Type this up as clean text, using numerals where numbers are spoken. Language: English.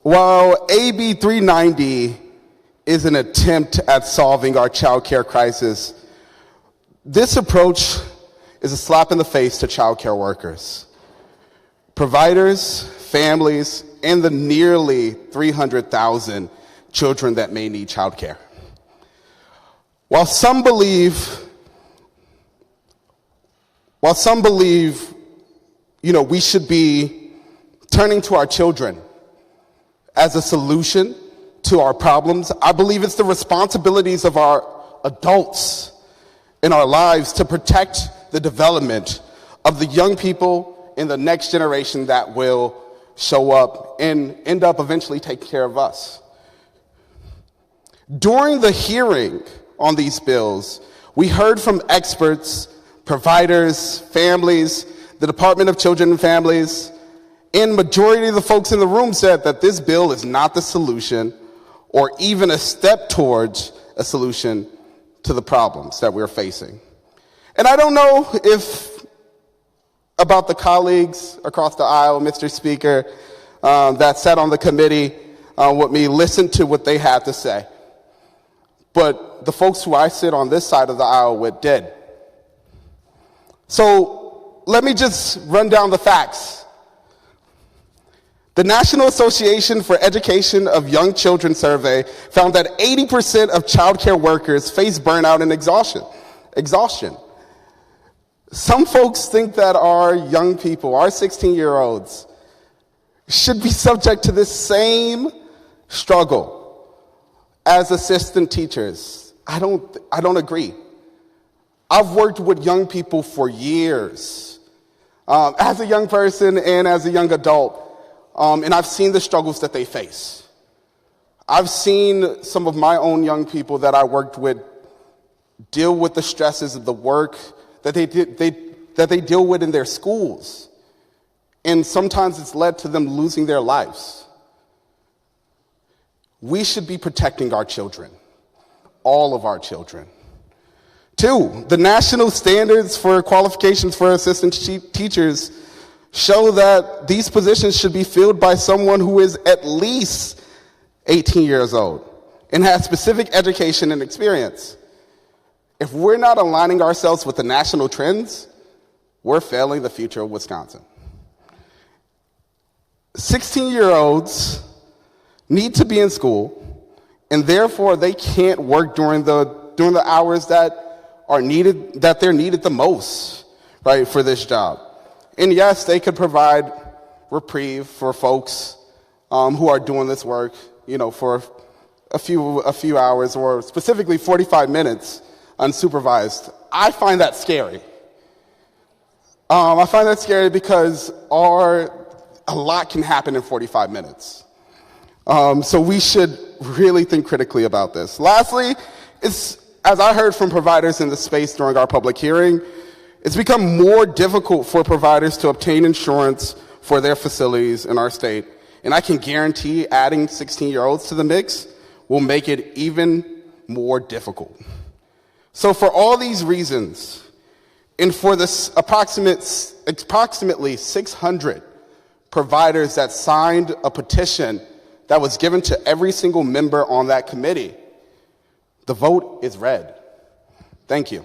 While AB 390 is an attempt at solving our childcare crisis, this approach is a slap in the face to childcare workers, providers, families, and the nearly 300,000 children that may need childcare. While some believe, we should be turning to our children as a solution to our problems, I believe it's the responsibilities of our adults in our lives to protect the development of the young people in the next generation that will show up and end up eventually taking care of us. During the hearing on these bills, we heard from experts, providers, families, the Department of Children and Families, and majority of the folks in the room said that this bill is not the solution or even a step towards a solution to the problems that we're facing. And I don't know if about the colleagues across the aisle, Mr. Speaker, that sat on the committee with me, listened to what they had to say. But the folks who I sit on this side of the aisle with did. So let me just run down the facts. The National Association for Education of Young Children survey found that 80% of childcare workers face burnout and exhaustion. Some folks think that our young people, our 16-year-olds, should be subject to this same struggle as assistant teachers. I don't agree. I've worked with young people for years, as a young person and as a young adult. And I've seen the struggles that they face. I've seen some of my own young people that I worked with deal with the stresses of the work that they deal with in their schools. And sometimes it's led to them losing their lives. We should be protecting our children, all of our children. 2, the national standards for qualifications for assistant teachers show that these positions should be filled by someone who is at least 18 years old and has specific education and experience. If we're not aligning ourselves with the national trends, we're failing the future of Wisconsin. 16-year-olds need to be in school, and therefore they can't work during the hours that they're needed the most, right, for this job. And yes, they could provide reprieve for folks who are doing this work, for a few hours or specifically 45 minutes unsupervised. I find that scary. I find that scary because a lot can happen in 45 minutes. So we should really think critically about this. Lastly, as I heard from providers in the space during our public hearing, it's become more difficult for providers to obtain insurance for their facilities in our state. And I can guarantee adding 16-year-olds to the mix will make it even more difficult. So for all these reasons, and for this approximately 600 providers that signed a petition that was given to every single member on that committee, the vote is red. Thank you.